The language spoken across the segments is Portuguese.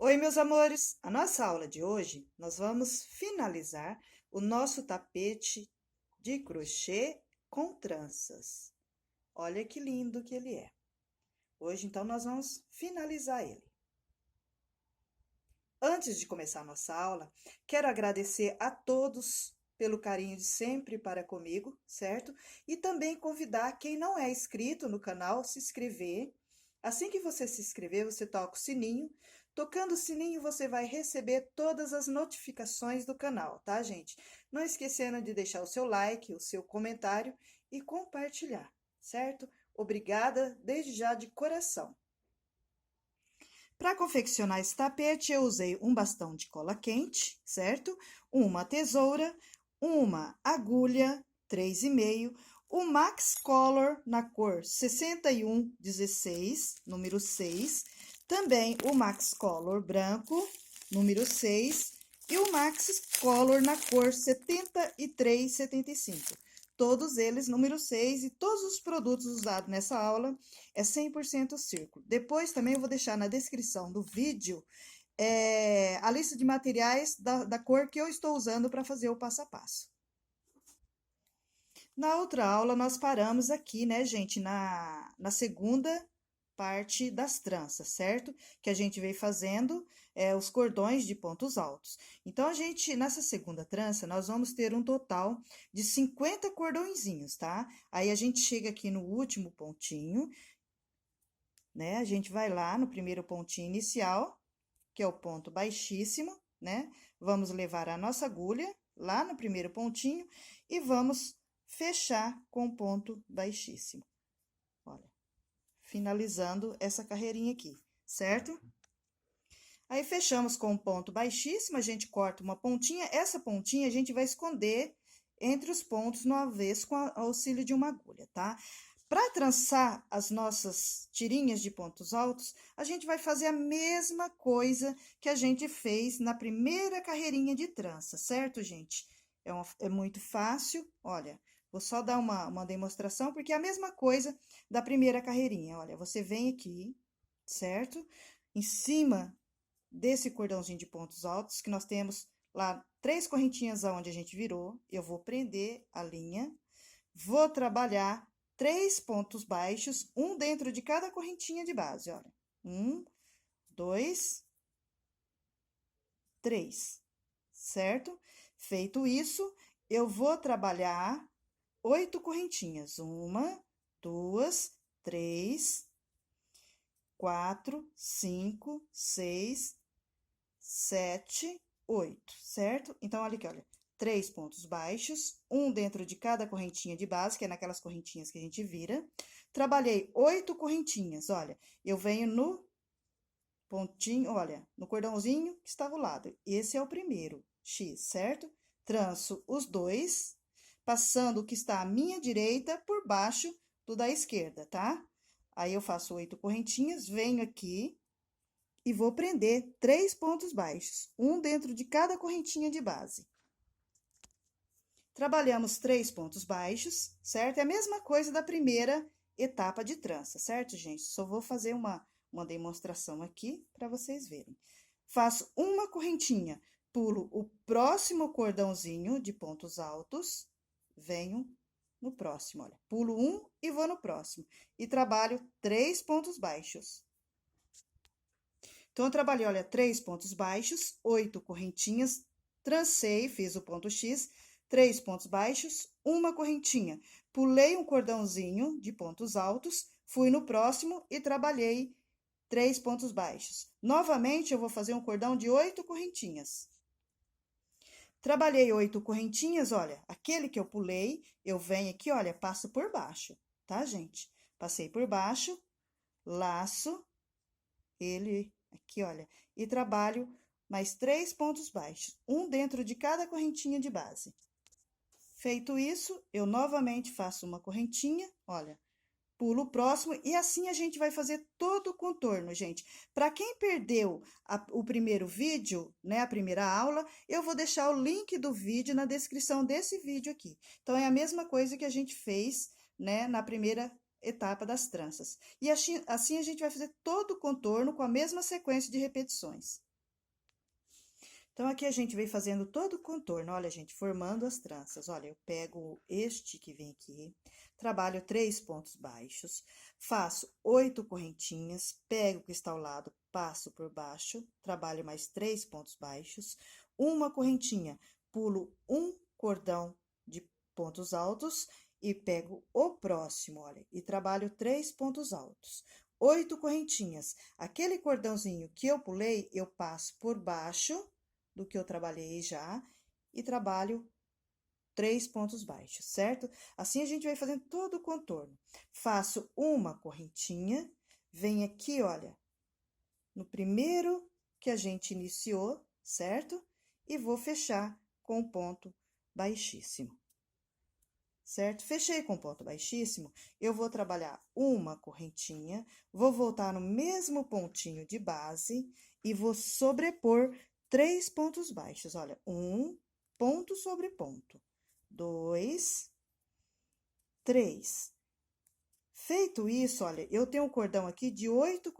Oi, meus amores! A nossa aula de hoje, nós vamos finalizar o nosso tapete de crochê com tranças. Olha que lindo que ele é. Hoje, então, nós vamos finalizar ele. Antes de começar a nossa aula, quero agradecer a todos pelo carinho de sempre para comigo, certo? E também convidar quem não é inscrito no canal a se inscrever. Assim que você se inscrever, você toca o sininho. Tocando o sininho, você vai receber todas as notificações do canal, tá, gente? Não esquecendo de deixar o seu like, o seu comentário e compartilhar, certo? Obrigada desde já de coração. Para confeccionar esse tapete, eu usei um bastão de cola quente, certo? Uma tesoura, uma agulha 3,5, o Max Color na cor 6116, número 6, também o Max Color branco, número 6, e o Max Color na cor 7375. Todos eles, número 6, e todos os produtos usados nessa aula é 100% círculo. Depois também eu vou deixar na descrição do vídeo a lista de materiais da cor que eu estou usando para fazer o passo a passo. Na outra aula, nós paramos aqui, né, gente, na segunda parte das tranças, certo? Que a gente veio fazendo os cordões de pontos altos. Então, nessa segunda trança, nós vamos ter um total de 50 cordõezinhos, tá? Aí, a gente chega aqui no último pontinho, né? A gente vai lá no primeiro pontinho inicial, que é o ponto baixíssimo, né? Vamos levar a nossa agulha lá no primeiro pontinho e vamos fechar com o ponto baixíssimo. Olha, finalizando essa carreirinha aqui, certo? Aí, fechamos com um ponto baixíssimo, a gente corta uma pontinha, essa pontinha a gente vai esconder entre os pontos no avesso com o auxílio de uma agulha, tá? Para trançar as nossas tirinhas de pontos altos, a gente vai fazer a mesma coisa que a gente fez na primeira carreirinha de trança, certo, gente? É muito fácil, olha, vou só dar uma demonstração, porque é a mesma coisa da primeira carreirinha. Olha, você vem aqui, certo? Em cima desse cordãozinho de pontos altos, que nós temos lá 3 correntinhas aonde a gente virou, eu vou prender a linha, vou trabalhar 3 pontos baixos, um dentro de cada correntinha de base, olha. 1, 2, 3, certo? Feito isso, eu vou trabalhar 8 correntinhas. 1, 2, 3, 4, 5, 6, 7, 8, certo? Então, olha aqui, olha. 3 pontos baixos, um dentro de cada correntinha de base, que é naquelas correntinhas que a gente vira. Trabalhei 8 correntinhas, olha. Eu venho no pontinho, olha, no cordãozinho que está ao lado. Esse é o primeiro X, certo? Tranço os dois, passando o que está à minha direita por baixo do da esquerda, tá? Aí, eu faço 8 correntinhas, venho aqui e vou prender 3 pontos baixos, um dentro de cada correntinha de base. Trabalhamos 3 pontos baixos, certo? É a mesma coisa da primeira etapa de trança, certo, gente? Só vou fazer uma demonstração aqui para vocês verem. Faço uma correntinha, pulo o próximo cordãozinho de pontos altos, venho no próximo, olha. Pulo um e vou no próximo. E trabalho 3 pontos baixos. Então, eu trabalhei, olha, 3 pontos baixos, 8 correntinhas, trancei, fiz o ponto X, 3 pontos baixos, uma correntinha. Pulei um cordãozinho de pontos altos, fui no próximo e trabalhei 3 pontos baixos. Novamente, eu vou fazer um cordão de 8 correntinhas. Trabalhei 8 correntinhas, olha, aquele que eu pulei, eu venho aqui, olha, passo por baixo, tá, gente? Passei por baixo, laço ele aqui, olha, e trabalho mais 3 pontos baixos, um dentro de cada correntinha de base. Feito isso, eu novamente faço uma correntinha, olha, pulo o próximo, e assim a gente vai fazer todo o contorno, gente. Para quem perdeu o primeiro vídeo, né, a primeira aula, eu vou deixar o link do vídeo na descrição desse vídeo aqui. Então, é a mesma coisa que a gente fez, né, na primeira etapa das tranças. E assim a gente vai fazer todo o contorno com a mesma sequência de repetições. Então, aqui a gente vem fazendo todo o contorno, olha, gente, formando as tranças. Olha, eu pego este que vem aqui, trabalho 3 pontos baixos, faço 8 correntinhas, pego o que está ao lado, passo por baixo, trabalho mais 3 pontos baixos, uma correntinha, pulo um cordão de pontos altos e pego o próximo, olha, e trabalho 3 pontos altos. 8 correntinhas. Aquele cordãozinho que eu pulei, eu passo por baixo do que eu trabalhei já e trabalho 3 pontos baixos, certo? Assim, a gente vai fazendo todo o contorno. Faço uma correntinha, venho aqui, olha, no primeiro que a gente iniciou, certo? E vou fechar com o ponto baixíssimo, certo? Fechei com ponto baixíssimo, eu vou trabalhar uma correntinha, vou voltar no mesmo pontinho de base e vou sobrepor 3 pontos baixos. Olha, um ponto sobre ponto, 2, 3. Feito isso, olha, eu tenho um cordão aqui de 8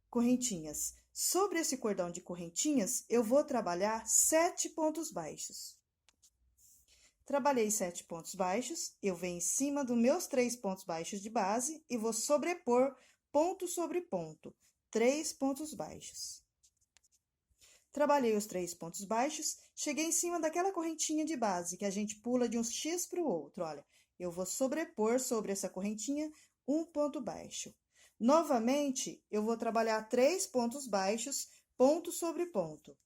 correntinhas. Sobre esse cordão de correntinhas, eu vou trabalhar 7 pontos baixos. Trabalhei 7 pontos baixos, eu venho em cima dos meus 3 pontos baixos de base e vou sobrepor ponto sobre ponto, 3 pontos baixos. Trabalhei os 3 pontos baixos, cheguei em cima daquela correntinha de base, que a gente pula de um X para o outro, olha. Eu vou sobrepor sobre essa correntinha um ponto baixo. Novamente, eu vou trabalhar 3 pontos baixos, ponto sobre ponto.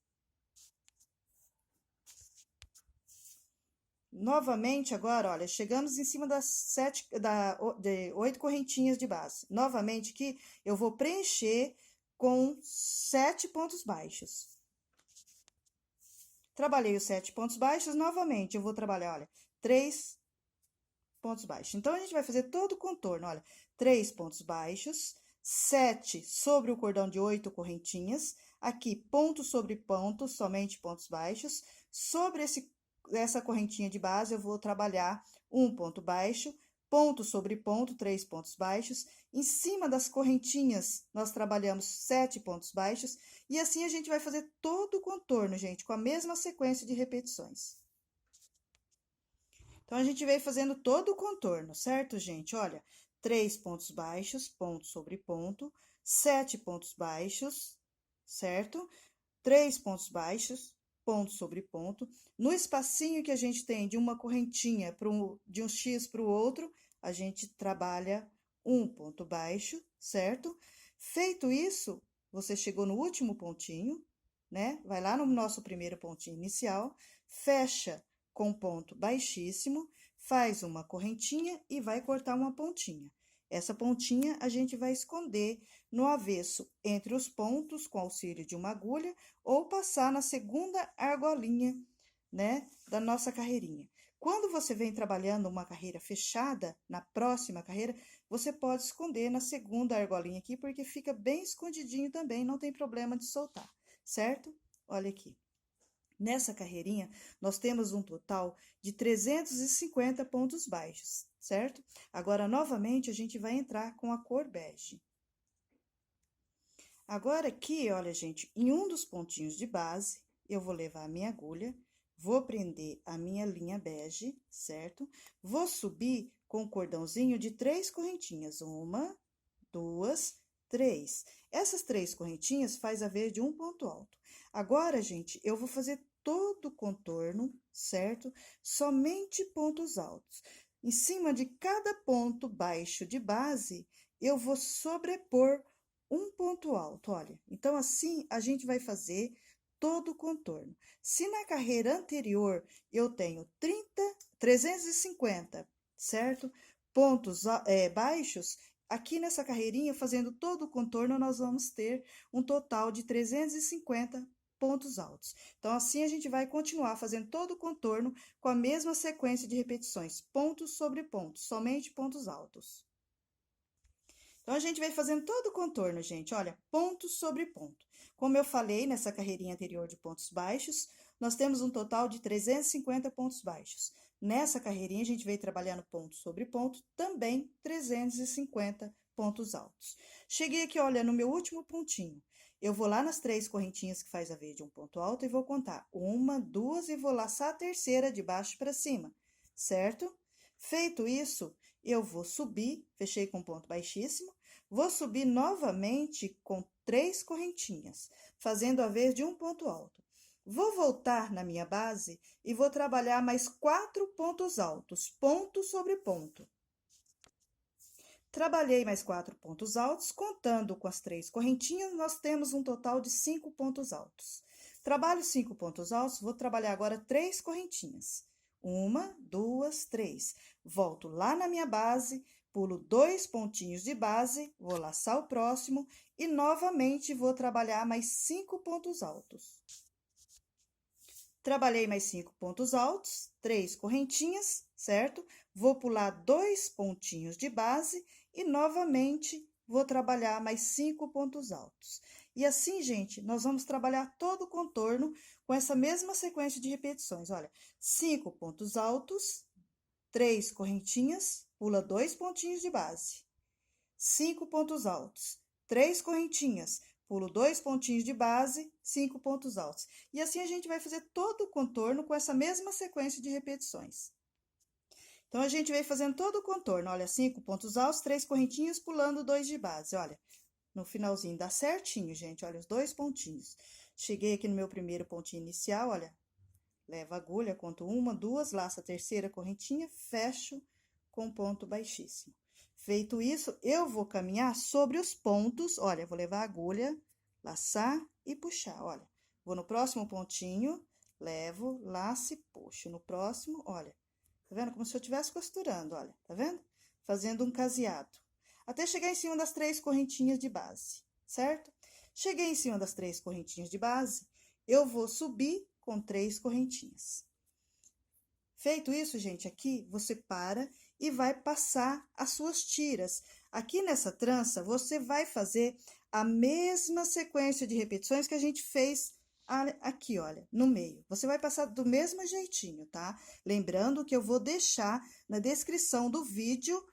Novamente, agora, olha, chegamos em cima de 8 correntinhas de base. Novamente, aqui, eu vou preencher com 7 pontos baixos. Trabalhei os 7 pontos baixos, novamente, eu vou trabalhar, olha, 3 pontos baixos. Então, a gente vai fazer todo o contorno, olha, 3 pontos baixos, 7 sobre o cordão de 8 correntinhas, aqui, ponto sobre ponto, somente pontos baixos, sobre essa correntinha de base, eu vou trabalhar um ponto baixo, ponto sobre ponto, 3 pontos baixos. Em cima das correntinhas, nós trabalhamos 7 pontos baixos. E assim, a gente vai fazer todo o contorno, gente, com a mesma sequência de repetições. Então, a gente veio fazendo todo o contorno, certo, gente? Olha, 3 pontos baixos, ponto sobre ponto, 7 pontos baixos, certo? 3 pontos baixos, ponto sobre ponto. No espacinho que a gente tem de uma correntinha de um X para o outro, a gente trabalha um ponto baixo, certo? Feito isso, você chegou no último pontinho, né? Vai lá no nosso primeiro pontinho inicial, fecha com ponto baixíssimo, faz uma correntinha e vai cortar uma pontinha. Essa pontinha a gente vai esconder no avesso entre os pontos com auxílio de uma agulha ou passar na segunda argolinha, né, da nossa carreirinha. Quando você vem trabalhando uma carreira fechada, na próxima carreira, você pode esconder na segunda argolinha aqui, porque fica bem escondidinho também, não tem problema de soltar, certo? Olha aqui. Nessa carreirinha, nós temos um total de 350 pontos baixos, certo? Agora, novamente, a gente vai entrar com a cor bege. Agora, aqui, olha, gente, em um dos pontinhos de base, eu vou levar a minha agulha, vou prender a minha linha bege, certo? Vou subir com o cordãozinho de 3 correntinhas, 1, 2, 3. Essas 3 correntinhas faz a vez de um ponto alto. Agora, gente, eu vou fazer todo o contorno, certo? Somente pontos altos. Em cima de cada ponto baixo de base, eu vou sobrepor um ponto alto, olha. Então, assim, a gente vai fazer todo o contorno. Se na carreira anterior eu tenho 350, certo? Pontos baixos, aqui nessa carreirinha, fazendo todo o contorno, nós vamos ter um total de 350 pontos altos. Então, assim, a gente vai continuar fazendo todo o contorno com a mesma sequência de repetições, pontos sobre pontos, somente pontos altos. Então, a gente vai fazendo todo o contorno, gente, olha, ponto sobre ponto. Como eu falei nessa carreirinha anterior de pontos baixos, nós temos um total de 350 pontos baixos. Nessa carreirinha, a gente veio trabalhando ponto sobre ponto, também 350 pontos altos. Cheguei aqui, olha, no meu último pontinho. eu vou lá nas 3 correntinhas que faz a V de um ponto alto e vou contar 1, 2 e vou laçar a terceira de baixo para cima, certo? Feito isso, eu vou subir, fechei com ponto baixíssimo, vou subir novamente com 3 correntinhas, fazendo a vez de um ponto alto. Vou voltar na minha base e vou trabalhar mais 4 pontos altos, ponto sobre ponto. Trabalhei mais 4 pontos altos, contando com as 3 correntinhas, nós temos um total de 5 pontos altos. Trabalho 5 pontos altos, vou trabalhar agora 3 correntinhas. 1, 2, 3. Volto lá na minha base, pulo 2 pontinhos de base, vou laçar o próximo e novamente vou trabalhar mais 5 pontos altos. Trabalhei mais 5 pontos altos, 3 correntinhas, certo? Vou pular 2 pontinhos de base e novamente vou trabalhar mais 5 pontos altos. E assim, gente, nós vamos trabalhar todo o contorno com essa mesma sequência de repetições. Olha, 5 pontos altos, 3 correntinhas, pula 2 pontinhos de base. 5 pontos altos, 3 correntinhas, pulo 2 pontinhos de base, 5 pontos altos. E assim a gente vai fazer todo o contorno com essa mesma sequência de repetições. Então, a gente vai fazendo todo o contorno, olha, 5 pontos altos, 3 correntinhas, pulando 2 de base, olha. No finalzinho dá certinho, gente, olha, os 2 pontinhos. Cheguei aqui no meu primeiro pontinho inicial, olha, levo a agulha, conto 1, 2, laço a terceira correntinha, fecho com ponto baixíssimo. Feito isso, eu vou caminhar sobre os pontos, olha, vou levar a agulha, laçar e puxar, olha. Vou no próximo pontinho, levo, laço e puxo. No próximo, olha. Tá vendo? Como se eu estivesse costurando, olha, tá vendo? Fazendo um caseado. Até chegar em cima das 3 correntinhas de base, certo? Cheguei em cima das 3 correntinhas de base, eu vou subir com 3 correntinhas. Feito isso, gente, aqui você para e vai passar as suas tiras. Aqui nessa trança, você vai fazer a mesma sequência de repetições que a gente fez aqui, olha, no meio. Você vai passar do mesmo jeitinho, tá? Lembrando que eu vou deixar na descrição do vídeo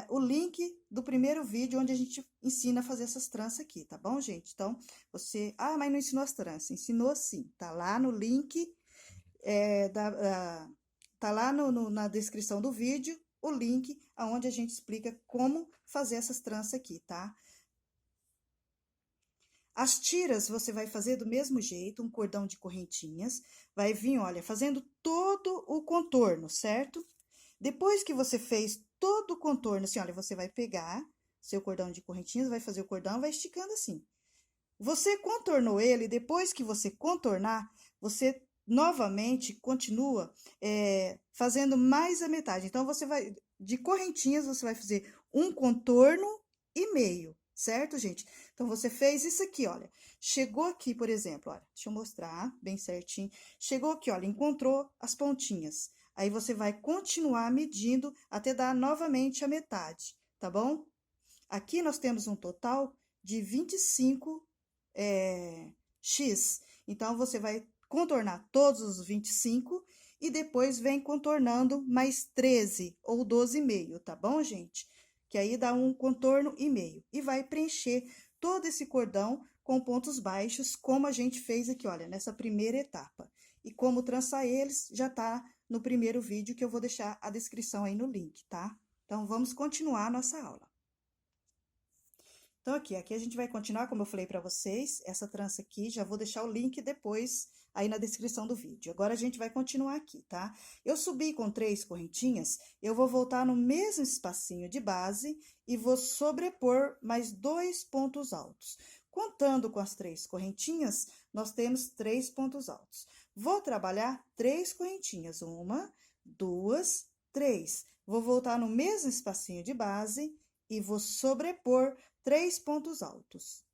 o link do primeiro vídeo onde a gente ensina a fazer essas tranças aqui, tá bom, gente? Então, você... Ah, mas não ensinou as tranças. Ensinou sim, tá lá no link, tá lá na descrição do vídeo, o link onde a gente explica como fazer essas tranças aqui, tá? As tiras você vai fazer do mesmo jeito, um cordão de correntinhas, vai vir, olha, fazendo todo o contorno, certo? Depois que você fez todo o contorno, assim, olha, você vai pegar seu cordão de correntinhas, vai fazer o cordão, vai esticando assim. Você contornou ele, depois que você contornar, você novamente continua fazendo mais a metade. Então, você vai, de correntinhas, você vai fazer um contorno e meio, certo, gente? Então, você fez isso aqui, olha. Chegou aqui, por exemplo, olha, deixa eu mostrar bem certinho. Chegou aqui, olha, encontrou as pontinhas. Aí, você vai continuar medindo até dar novamente a metade, tá bom? Aqui, nós temos um total de 25 X. Então, você vai contornar todos os 25 e depois vem contornando mais 13 ou 12,5, tá bom, gente? Que aí dá um contorno e meio. E vai preencher todo esse cordão com pontos baixos, como a gente fez aqui, olha, nessa primeira etapa. E como trançar eles, já tá no primeiro vídeo, que eu vou deixar a descrição aí no link, tá? Então, vamos continuar a nossa aula. Então, aqui a gente vai continuar, como eu falei para vocês, essa trança aqui, já vou deixar o link depois aí na descrição do vídeo. Agora, a gente vai continuar aqui, tá? Eu subi com 3 correntinhas, eu vou voltar no mesmo espacinho de base e vou sobrepor mais 2 pontos altos. Contando com as 3 correntinhas, nós temos 3 pontos altos. Vou trabalhar 3 correntinhas, 1, 2, 3. Vou voltar no mesmo espacinho de base e vou sobrepor 3 pontos altos.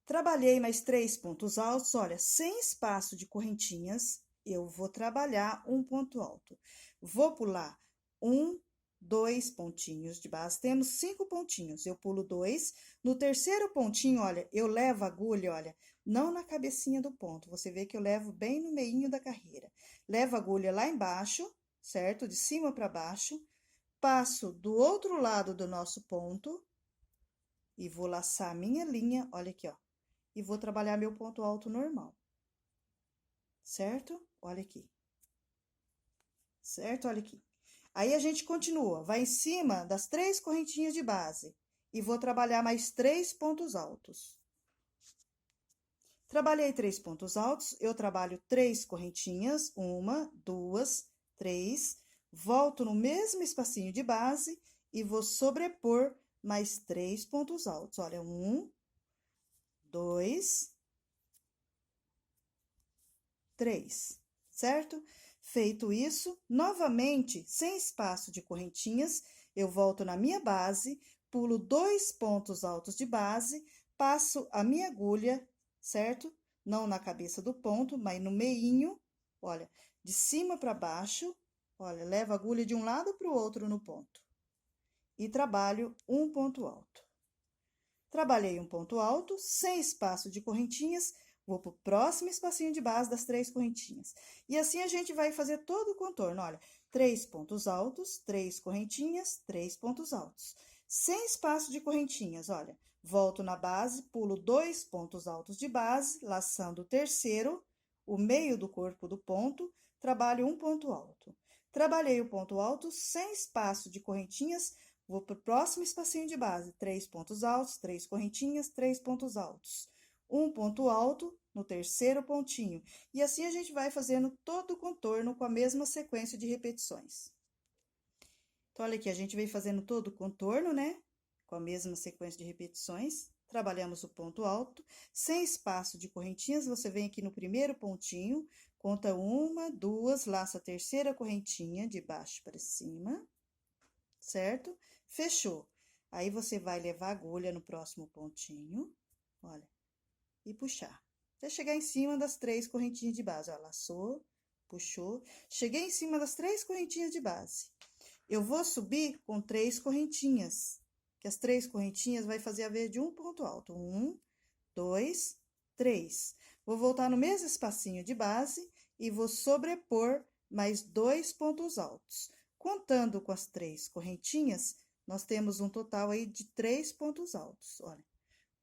Trabalhei mais 3 pontos altos, olha, sem espaço de correntinhas, eu vou trabalhar um ponto alto. Vou pular 1, 2 pontinhos de base, temos 5 pontinhos, eu pulo 2. No terceiro pontinho, olha, eu levo a agulha, olha, não na cabecinha do ponto, você vê que eu levo bem no meinho da carreira. Levo a agulha lá embaixo, certo? De cima para baixo, passo do outro lado do nosso ponto, e vou laçar a minha linha, olha aqui, ó, e vou trabalhar meu ponto alto normal, certo? Olha aqui, certo? Olha aqui. Aí, a gente continua, vai em cima das 3 correntinhas de base e vou trabalhar mais 3 pontos altos. Trabalhei 3 pontos altos, eu trabalho 3 correntinhas, 1, 2, 3, volto no mesmo espacinho de base e vou sobrepor mais 3 pontos altos. Olha, 1, 2, 3, certo? Feito isso, novamente, sem espaço de correntinhas, eu volto na minha base, pulo 2 pontos altos de base, passo a minha agulha, certo? Não na cabeça do ponto, mas no meinho, olha, de cima para baixo, olha, levo a agulha de um lado para o outro no ponto. E trabalho um ponto alto. Trabalhei um ponto alto, sem espaço de correntinhas, vou pro próximo espacinho de base das 3 correntinhas. E assim a gente vai fazer todo o contorno, olha, 3 pontos altos, 3 correntinhas, 3 pontos altos. Sem espaço de correntinhas, olha, volto na base, pulo 2 pontos altos de base, laçando o terceiro, o meio do corpo do ponto, trabalho um ponto alto. Trabalhei o ponto alto sem espaço de correntinhas, vou pro próximo espacinho de base, 3 pontos altos, 3 correntinhas, 3 pontos altos. Um ponto alto no terceiro pontinho. E assim a gente vai fazendo todo o contorno com a mesma sequência de repetições. Então, olha aqui, a gente vem fazendo todo o contorno, né? Com a mesma sequência de repetições. Trabalhamos o ponto alto. Sem espaço de correntinhas, você vem aqui no primeiro pontinho, conta 1, 2, laça a terceira correntinha de baixo para cima, certo? Fechou. Aí, você vai levar a agulha no próximo pontinho, olha, e puxar. Até chegar em cima das 3 correntinhas de base, ó, laçou, puxou. Cheguei em cima das 3 correntinhas de base. Eu vou subir com 3 correntinhas, que as 3 correntinhas vai fazer a vez de um ponto alto. 1, 2, 3. Vou voltar no mesmo espacinho de base e vou sobrepor mais 2 pontos altos. Contando com as 3 correntinhas, nós temos um total aí de 3 pontos altos, olha.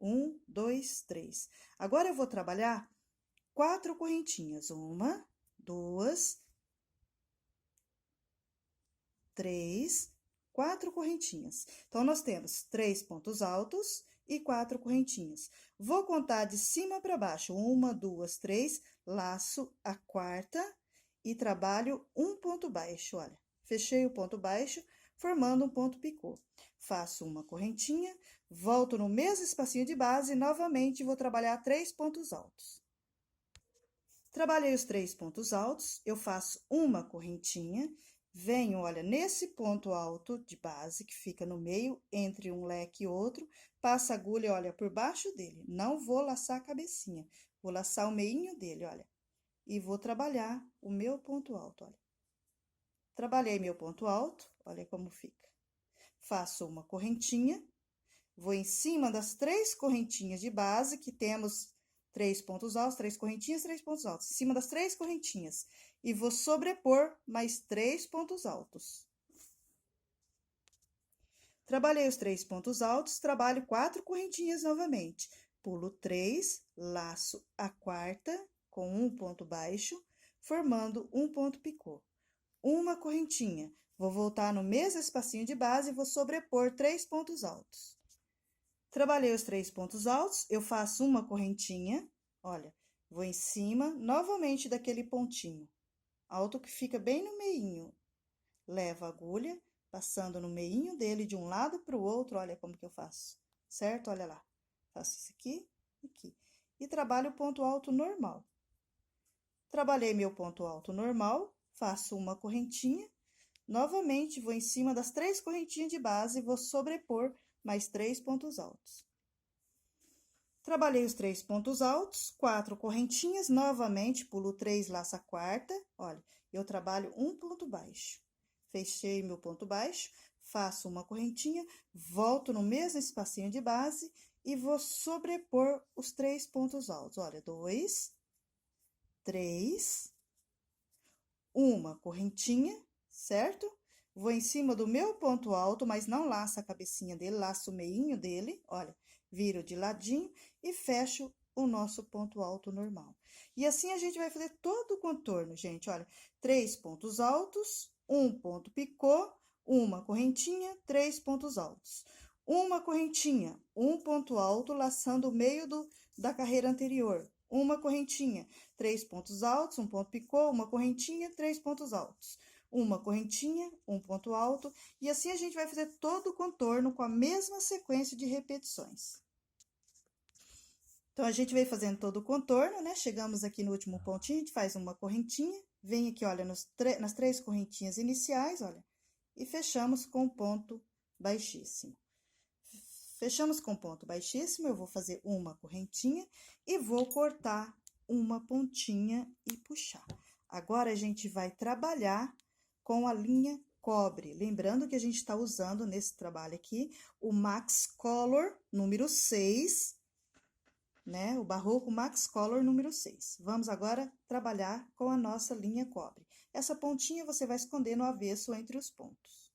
1, 2, 3. Agora, eu vou trabalhar 4 correntinhas. 1, 2, 3, 4 correntinhas. Então, nós temos 3 pontos altos e 4 correntinhas. Vou contar de cima para baixo. 1, 2, 3, laço a quarta e trabalho um ponto baixo, olha. Fechei o ponto baixo, formando um ponto picô. Faço uma correntinha, volto no mesmo espacinho de base e novamente vou trabalhar 3 pontos altos. Trabalhei os 3 pontos altos, eu faço uma correntinha, venho, olha, nesse ponto alto de base, que fica no meio, entre um leque e outro, passo a agulha, olha, por baixo dele. Não vou laçar a cabecinha, vou laçar o meinho dele, olha. E vou trabalhar o meu ponto alto, olha. Trabalhei meu ponto alto, olha como fica. Faço uma correntinha, vou em cima das 3 correntinhas de base, que temos 3 pontos altos, 3 correntinhas, 3 pontos altos. Em cima das 3 correntinhas. E vou sobrepor mais 3 pontos altos. Trabalhei os 3 pontos altos, trabalho 4 correntinhas novamente. Pulo 3, laço a quarta com um ponto baixo, formando um ponto picô. Uma correntinha. Vou voltar no mesmo espacinho de base e vou sobrepor 3 pontos altos. Trabalhei os 3 pontos altos, eu faço uma correntinha, olha, vou em cima, novamente daquele pontinho alto que fica bem no meinho. Levo a agulha, passando no meinho dele de um lado para o outro, olha como que eu faço, certo? Olha lá, faço isso aqui, aqui. E trabalho o ponto alto normal. Trabalhei meu ponto alto normal, faço uma correntinha, novamente vou em cima das 3 correntinhas de base e vou sobrepor mais 3 pontos altos. Trabalhei os 3 pontos altos, 4 correntinhas, novamente pulo 3, laço a quarta, olha, eu trabalho um ponto baixo. Fechei meu ponto baixo, faço uma correntinha, volto no mesmo espacinho de base e vou sobrepor os 3 pontos altos, olha, 2, 3, uma correntinha, certo? vou em cima do meu ponto alto, mas não laço a cabecinha dele, laço o meinho dele, olha, viro de ladinho e fecho o nosso ponto alto normal. E assim a gente vai fazer todo o contorno, gente, olha, 3 pontos altos, um ponto picô, uma correntinha, 3 pontos altos. Uma correntinha, um ponto alto, laçando o meio da carreira anterior. Uma correntinha, 3 pontos altos, um ponto picô, uma correntinha, 3 pontos altos. Uma correntinha, um ponto alto, e assim a gente vai fazer todo o contorno com a mesma sequência de repetições. Então, a gente vem fazendo todo o contorno, né? Chegamos aqui no último pontinho, a gente faz uma correntinha, vem aqui, olha, nas 3 correntinhas iniciais, olha, e fechamos com ponto baixíssimo. Fechamos com ponto baixíssimo, eu vou fazer uma correntinha e vou cortar uma pontinha e puxar. Agora, a gente vai trabalhar com a linha cobre. Lembrando que a gente está usando nesse trabalho aqui o Max Color número 6, né? O Barroco Max Color número 6. Vamos agora trabalhar com a nossa linha cobre. Essa pontinha você vai esconder no avesso entre os pontos.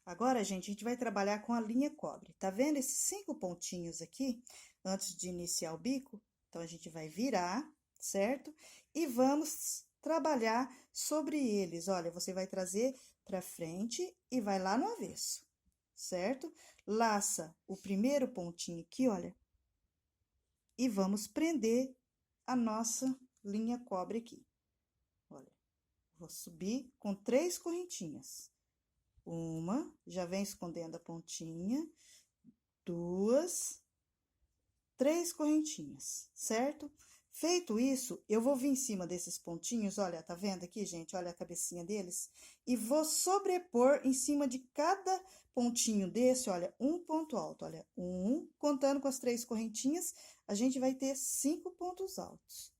Agora, gente, a gente vai trabalhar com a linha cobre. Tá vendo esses 5 pontinhos aqui, antes de iniciar o bico? Então, a gente vai virar, certo? E vamos trabalhar sobre eles. Olha, você vai trazer pra frente e vai lá no avesso, certo? Laça o primeiro pontinho aqui, olha, e vamos prender a nossa linha cobre aqui. Olha, vou subir com 3 correntinhas. Uma, já vem escondendo a pontinha, 2, 3 correntinhas, certo? Feito isso, eu vou vir em cima desses pontinhos, olha, tá vendo aqui, gente? Olha a cabecinha deles. E vou sobrepor em cima de cada pontinho desse, olha, um ponto alto, olha, contando com as 3 correntinhas, a gente vai ter 5 pontos altos,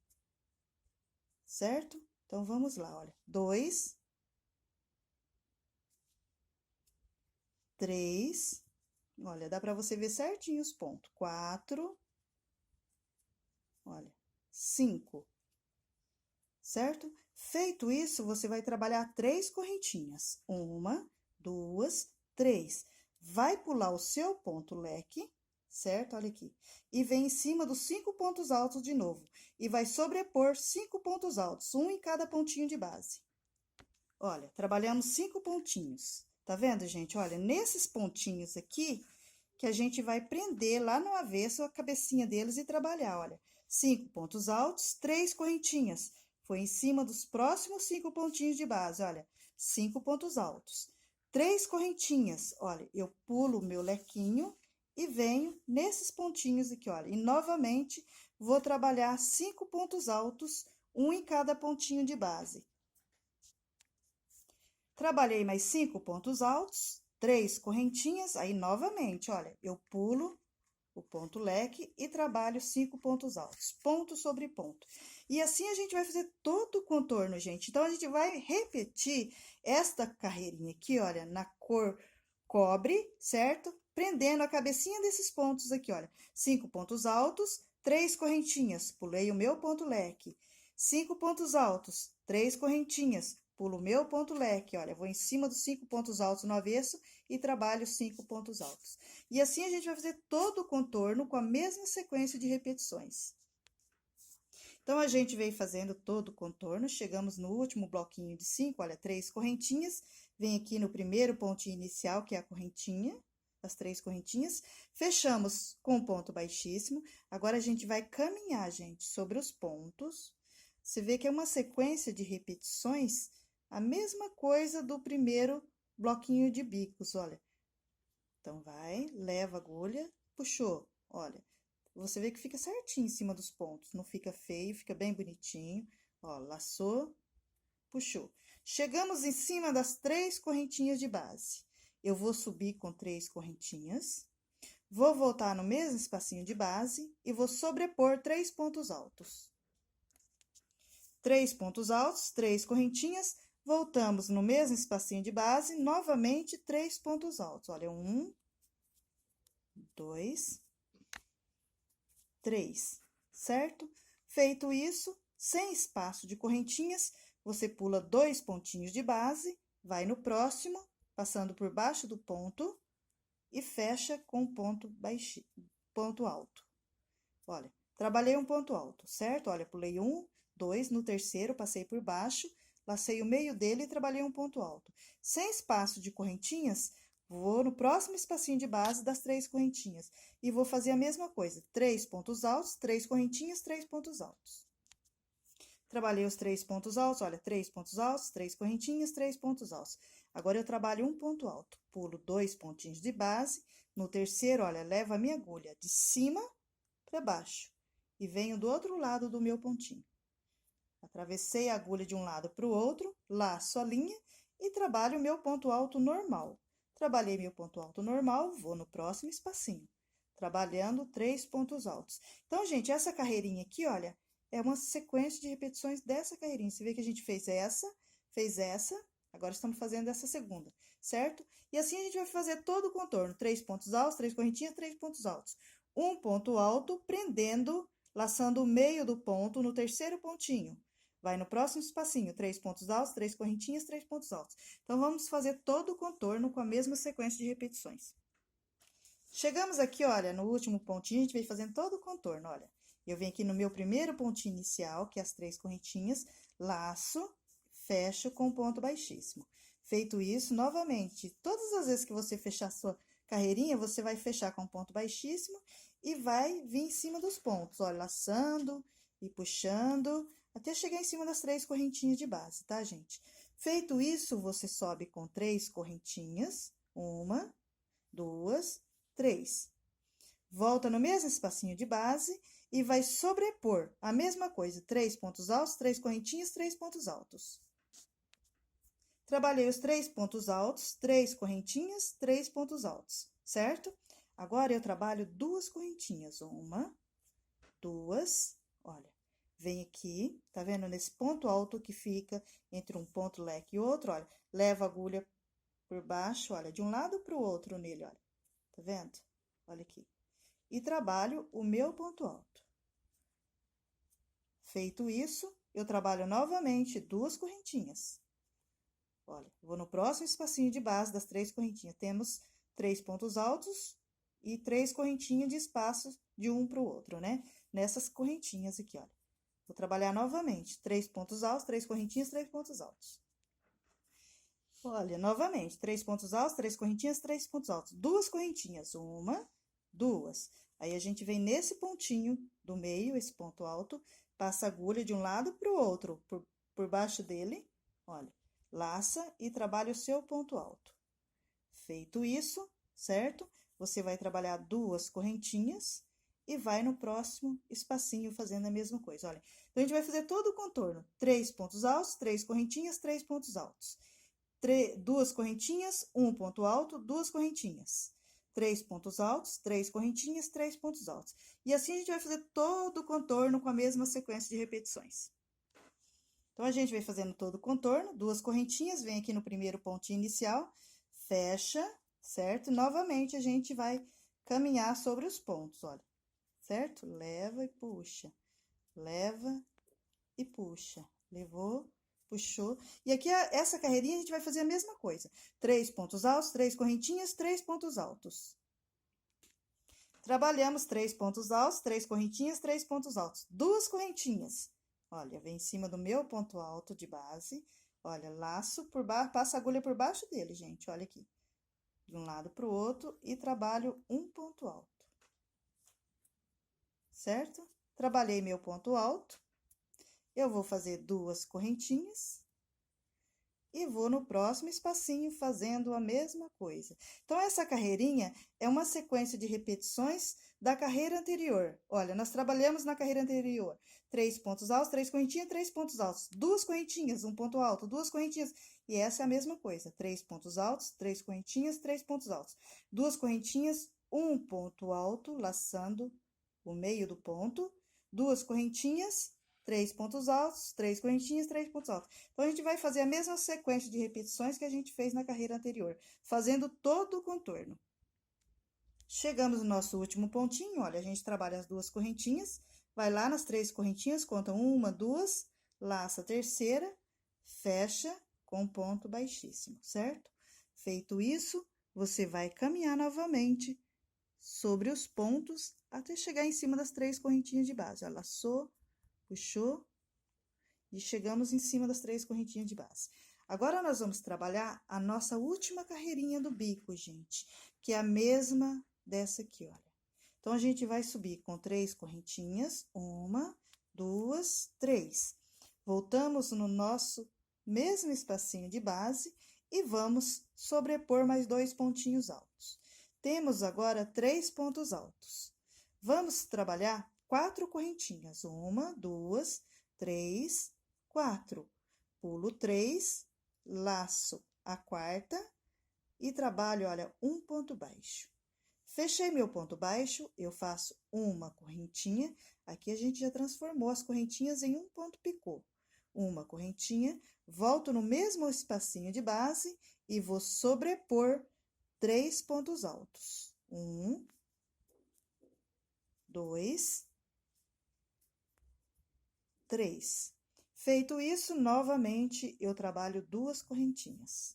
certo? Então, vamos lá, olha, 2, 3, olha, dá pra você ver certinho os pontos, 4, olha, 5, certo? Feito isso, você vai trabalhar 3 correntinhas, 1, 2, 3. Vai pular o seu ponto leque, certo? Olha aqui. E vem em cima dos 5 pontos altos de novo. E vai sobrepor 5 pontos altos, um em cada pontinho de base. Olha, trabalhamos 5 pontinhos. Tá vendo, gente? Olha, nesses pontinhos aqui, que a gente vai prender lá no avesso a cabecinha deles e trabalhar, olha. 5 pontos altos, 3 correntinhas. Foi em cima dos próximos 5 pontinhos de base, olha. 5 pontos altos. 3 correntinhas, olha, eu pulo o meu lequinho e venho nesses pontinhos aqui, olha. E, novamente, vou trabalhar 5 pontos altos, um em cada pontinho de base. Trabalhei mais 5 pontos altos, 3 correntinhas, aí, novamente, olha, eu pulo o ponto leque e trabalho 5 pontos altos, ponto sobre ponto. E assim a gente vai fazer todo o contorno, gente. Então, a gente vai repetir esta carreirinha aqui, olha, na cor cobre, certo? Prendendo a cabecinha desses pontos aqui, olha. 5 pontos altos, 3 correntinhas, pulei o meu ponto leque. 5 pontos altos, 3 correntinhas, pulo o meu ponto leque, olha, vou em cima dos 5 pontos altos no avesso e trabalho 5 pontos altos. E assim a gente vai fazer todo o contorno com a mesma sequência de repetições. Então, a gente veio fazendo todo o contorno, chegamos no último bloquinho de 5, olha, 3 correntinhas, vem aqui no primeiro pontinho inicial, que é a correntinha, as 3 correntinhas, fechamos com um ponto baixíssimo, agora a gente vai caminhar, gente, sobre os pontos. Você vê que é uma sequência de repetições, a mesma coisa do primeiro bloquinho de bicos, olha. Então, vai, leva a agulha, puxou, olha. Você vê que fica certinho em cima dos pontos, não fica feio, fica bem bonitinho. Ó, laçou, puxou. Chegamos em cima das 3 correntinhas de base. Eu vou subir com 3 correntinhas, vou voltar no mesmo espacinho de base e vou sobrepor 3 pontos altos. 3 pontos altos, 3 correntinhas, voltamos no mesmo espacinho de base, novamente 3 pontos altos. Olha, 1, 2, 3, certo? Feito isso, sem espaço de correntinhas, você pula 2 pontinhos de base vai no próximo, passando por baixo do ponto e fecha com ponto alto. Olha, trabalhei um ponto alto, certo? Olha, pulei um, dois, no terceiro, passei por baixo, lacei o meio dele e trabalhei um ponto alto. Sem espaço de correntinhas, vou no próximo espacinho de base das 3 correntinhas e vou fazer a mesma coisa, 3 pontos altos, 3 correntinhas, 3 pontos altos. Trabalhei os 3 pontos altos, olha, 3 pontos altos, 3 correntinhas, 3 pontos altos. Agora, eu trabalho um ponto alto, pulo 2 pontinhos de base, no terceiro, olha, levo a minha agulha de cima para baixo e venho do outro lado do meu pontinho. Atravessei a agulha de um lado para o outro, laço a linha e trabalho o meu ponto alto normal. Trabalhei meu ponto alto normal, vou no próximo espacinho, trabalhando 3 pontos altos. Então, gente, essa carreirinha aqui, olha, é uma sequência de repetições dessa carreirinha. Você vê que a gente fez essa, agora estamos fazendo essa segunda, certo? E assim a gente vai fazer todo o contorno, 3 pontos altos, 3 correntinhas, 3 pontos altos. Um ponto alto, prendendo, laçando o meio do ponto no terceiro pontinho. Vai no próximo espacinho, 3 pontos altos, 3 correntinhas, 3 pontos altos. Então, vamos fazer todo o contorno com a mesma sequência de repetições. Chegamos aqui, olha, no último pontinho, a gente vem fazendo todo o contorno, olha. Eu venho aqui no meu primeiro pontinho inicial, que é as 3 correntinhas, laço, fecho com ponto baixíssimo. Feito isso, novamente, todas as vezes que você fechar a sua carreirinha, você vai fechar com ponto baixíssimo e vai vir em cima dos pontos, olha, laçando e puxando, até chegar em cima das 3 correntinhas de base, tá, gente? Feito isso, você sobe com 3 correntinhas, 1, 2, 3. Volta no mesmo espacinho de base e vai sobrepor a mesma coisa, 3 pontos altos, 3 correntinhas, 3 pontos altos. Trabalhei os 3 pontos altos, 3 correntinhas, 3 pontos altos, certo? Agora, eu trabalho 2 correntinhas, 1, 2, olha, vem aqui, tá vendo? Nesse ponto alto que fica entre um ponto leque e outro, olha, levo a agulha por baixo, olha, de um lado para o outro nele, olha, tá vendo? Olha aqui. E trabalho o meu ponto alto. Feito isso, eu trabalho novamente 2 correntinhas. Olha, vou no próximo espacinho de base das 3 correntinhas. Temos 3 pontos altos e 3 correntinhas de espaço de um para o outro, né? Nessas correntinhas aqui, olha. Vou trabalhar novamente, 3 pontos altos, 3 correntinhas, 3 pontos altos. Olha, novamente, 3 pontos altos, 3 correntinhas, 3 pontos altos. 2 correntinhas, 1, 2. Aí, a gente vem nesse pontinho do meio, esse ponto alto, passa a agulha de um lado para o outro, por baixo dele, olha, laça e trabalha o seu ponto alto. Feito isso, certo? Você vai trabalhar 2 correntinhas e vai no próximo espacinho fazendo a mesma coisa, olha. Então, a gente vai fazer todo o contorno, 3 pontos altos, 3 correntinhas, 3 pontos altos. 2 correntinhas, 1 ponto alto, 2 correntinhas. 3 pontos altos, 3 correntinhas, 3 pontos altos. E assim a gente vai fazer todo o contorno com a mesma sequência de repetições. Então, a gente vai fazendo todo o contorno, 2 correntinhas, vem aqui no primeiro pontinho inicial, fecha, certo? Novamente, a gente vai caminhar sobre os pontos, olha, certo? Leva e puxa, leva e puxa, levou, puxou. E aqui, essa carreirinha, a gente vai fazer a mesma coisa. 3 pontos altos, 3 correntinhas, 3 pontos altos. Trabalhamos 3 pontos altos, 3 correntinhas, 3 pontos altos. 2 correntinhas. Olha, vem em cima do meu ponto alto de base. Olha, laço por baixo, passa a agulha por baixo dele, gente. Olha aqui. De um lado para o outro e trabalho um ponto alto. Certo? Trabalhei meu ponto alto. Eu vou fazer 2 correntinhas e vou no próximo espacinho fazendo a mesma coisa. Então, essa carreirinha é uma sequência de repetições da carreira anterior. Olha, nós trabalhamos na carreira anterior 3 pontos altos, 3 correntinhas, 3 pontos altos, 2 correntinhas, 1 ponto alto, 2 correntinhas. E essa é a mesma coisa, 3 pontos altos, 3 correntinhas, 3 pontos altos, 2 correntinhas, 1 ponto alto, laçando o meio do ponto, 2 correntinhas, 3 pontos altos, 3 correntinhas, 3 pontos altos. Então, a gente vai fazer a mesma sequência de repetições que a gente fez na carreira anterior, fazendo todo o contorno. Chegamos no nosso último pontinho, olha, a gente trabalha as 2 correntinhas, vai lá nas 3 correntinhas, conta 1, 2, laça a terceira, fecha com ponto baixíssimo, certo? Feito isso, você vai caminhar novamente sobre os pontos até chegar em cima das 3 correntinhas de base. Ó, laçou, puxou e chegamos em cima das 3 correntinhas de base. Agora, nós vamos trabalhar a nossa última carreirinha do bico, gente, que é a mesma dessa aqui, olha. Então, a gente vai subir com 3 correntinhas, 1, 2, 3. Voltamos no nosso mesmo espacinho de base e vamos sobrepor mais 2 pontinhos altos. Temos agora 3 pontos altos. Vamos trabalhar 4 correntinhas. 1, 2, 3, 4. Pulo 3, laço a quarta e trabalho, olha, um ponto baixo. Fechei meu ponto baixo, eu faço uma correntinha. Aqui a gente já transformou as correntinhas em um ponto picô. Uma correntinha, volto no mesmo espacinho de base e vou sobrepor 3 pontos altos. 1, 2, 3. Feito isso, novamente, eu trabalho 2 correntinhas.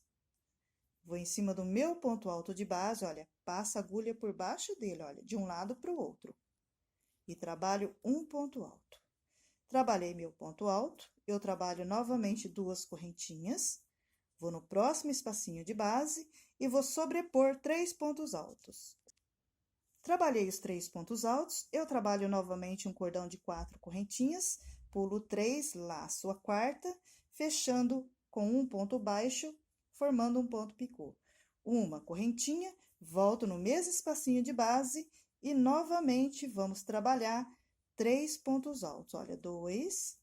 Vou em cima do meu ponto alto de base, olha, passa a agulha por baixo dele, olha, de um lado para o outro. E trabalho um ponto alto. Trabalhei meu ponto alto, eu trabalho novamente 2 correntinhas. Vou no próximo espacinho de base e vou sobrepor 3 pontos altos. Trabalhei os 3 pontos altos, eu trabalho novamente um cordão de 4 correntinhas, pulo 3, laço a quarta, fechando com um ponto baixo, formando um ponto picô. Uma correntinha, volto no mesmo espacinho de base e novamente vamos trabalhar 3 pontos altos. Olha, 2,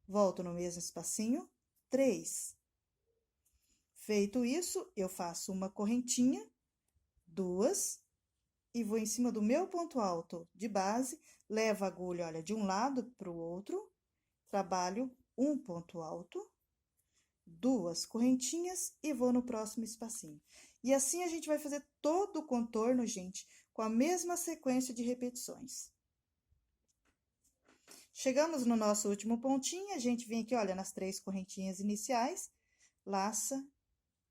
volto no mesmo espacinho, 3. Feito isso, eu faço uma correntinha, 2, e vou em cima do meu ponto alto de base, levo a agulha, olha, de um lado para o outro, trabalho um ponto alto, 2 correntinhas e vou no próximo espacinho. E assim a gente vai fazer todo o contorno, gente, com a mesma sequência de repetições. Chegamos no nosso último pontinho, a gente vem aqui, olha, nas 3 correntinhas iniciais, laça,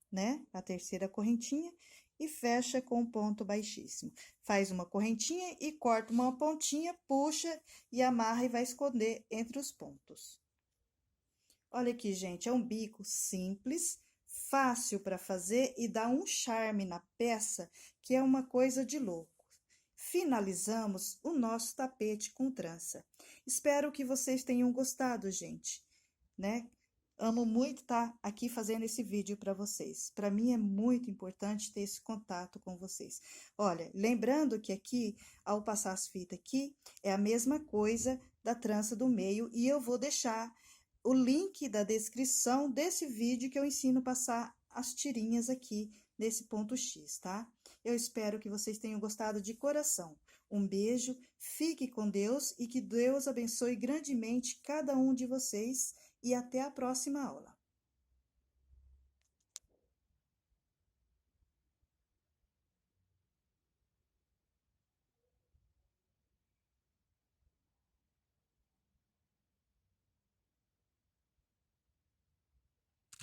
né, a terceira correntinha e fecha com um ponto baixíssimo. Faz uma correntinha e corta uma pontinha, puxa e amarra e vai esconder entre os pontos. Olha aqui, gente, é um bico simples, fácil para fazer e dá um charme na peça, que é uma coisa de louco. Finalizamos o nosso tapete com trança. Espero que vocês tenham gostado, gente, né? Amo muito estar aqui fazendo esse vídeo para vocês. Para mim é muito importante ter esse contato com vocês. Olha, lembrando que aqui, ao passar as fitas aqui, é a mesma coisa da trança do meio e eu vou deixar o link da descrição desse vídeo que eu ensino a passar as tirinhas aqui nesse ponto X, tá? Eu espero que vocês tenham gostado de coração. Um beijo, fique com Deus e que Deus abençoe grandemente cada um de vocês e até a próxima aula.